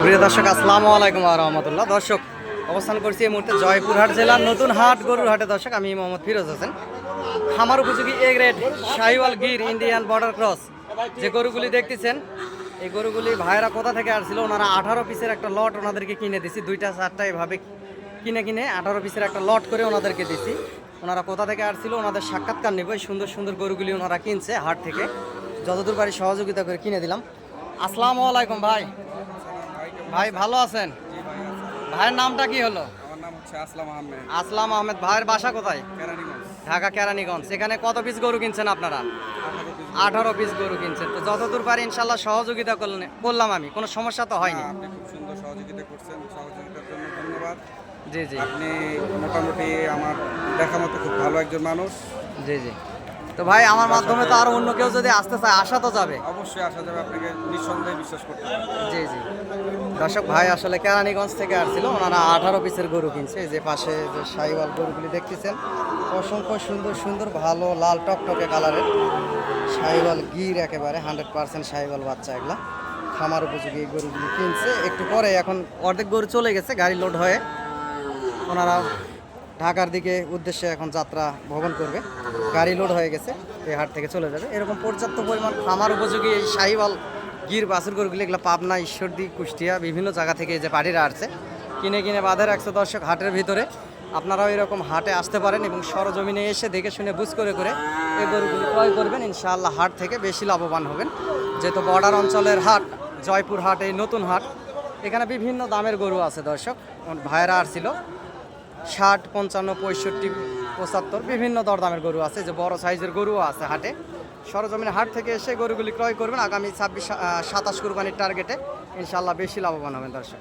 প্রিয় দর্শক, আসসালামু আলাইকুম ওয়া রাহমাতুল্লাহ। দর্শক, অবস্থান করছি এই মুহূর্তে জয়পুরহাট জেলার নতুন হাট গরুর হাটে। দর্শক, আমি মোহাম্মদ ফিরোজ হোসেন। খামার উপযোগী A grade Sahiwal Gir Indian border cross যে গরুগুলি দেখতেছেন, এই গরুগুলি ভাইয়েরা কোথা থেকে আসছিল, ওনারা 18 পিসের একটা লট ওনাদেরকে কিনে দিছি। 2টা 4টা এভাবে কিনে 18 পিসের একটা লট করে ওনাদেরকে দিছি। ওনারা কোথা থেকে আসছিল ওনাদের সাক্ষাৎকার নেব। এই সুন্দর সুন্দর গরুগুলি ওনারা কিনছে হাট থেকে, যতদূর পারি সহযোগিতা করে কিনে দিলাম। আসসালামু আলাইকুম ভাই। ভাই ভালো আছেন? ভাইয়ের নামটা কি হলো? আমার নাম হচ্ছে আসলাম আহমেদ। আসলাম আহমেদ। ভাইয়ের বাসা কোথায়? কেরানীগঞ্জ। ঢাকা কেরানীগঞ্জ। এখানে কত পিস গরু কিনছেন আপনারা? 18 পিস গরু কিনছেন। তো যতদূর পারি ইনশাল্লাহ সহযোগিতা করলাম আমি, কোনো সমস্যা তো হয়নি। আপনি খুব সুন্দর সহযোগিতা করছেন, সহযোগিতার জন্য ধন্যবাদ। জি জি আপনি মোটামুটি আমার দেখা মতো খুব ভালো একজন মানুষ। জি জি। তো ভাই, আমার মাধ্যমে তো আরো অন্য কেউ যদি আসতে চায়, আসা তো যাবে? অবশ্যই আসা যাবে, আপনাকে নিঃসন্দেহে বিশ্বাস করতে হবে। জি জি। দর্শক, ভাই আসলে কেরানীগঞ্জ থেকে আসছিল, ওনারা 18 পিসের গরু কিনছে। এই যে পাশে যে শাহিওয়াল গরুগুলি দেখতেছেন, অসংখ্য সুন্দর সুন্দর ভালো লাল টকটকে কালারের শাহিওয়াল গির, একেবারে 100% শাহিওয়াল বাচ্চা। এগুলা খামার উপযোগী এই গরুগুলি কিনছে। একটু পরে এখন অর্ধেক গরু চলে গেছে, গাড়ি লোড হয়ে ওনারা ঢাকার দিকে উদ্দেশ্যে এখন যাত্রা ভ্রমণ করবে। গাড়ি লোড হয়ে গেছে, এই হাট থেকে চলে যাবে। এরকম পর্যাপ্ত পরিমাণ খামার উপযোগী এই শাহিওয়াল গির বাছুর গরুগুলি, এগুলো পাবনা, ঈশ্বরদী, কুষ্টিয়া বিভিন্ন জায়গা থেকে এই যে পার্টিরা আসছে কিনে বাঁধে রাখছে। দর্শক, হাটের ভিতরে আপনারাও এরকম হাটে আসতে পারেন এবং সরজমিনে এসে দেখে শুনে বুঝ করে এই গরুগুলি ক্রয় করবেন। ইনশাআল্লাহ হাট থেকে বেশি লাভবান হবেন। যেহেতু বর্ডার অঞ্চলের হাট, জয়পুর হাট এই নতুন হাট, এখানে বিভিন্ন দামের গরু আছে। দর্শক, ভাইয়েরা আসছিল 60, 55, 65, 75 বিভিন্ন দরদামের গরু আছে। যে বড় সাইজের গরুও আছে হাটে। সরজমিনে হাট থেকে এসে গরুগুলি ক্রয় করবেন। আগামী 26, 27 কুরবানির টার্গেটে ইনশাআল্লাহ বেশি লাভবান হবেন। দর্শক।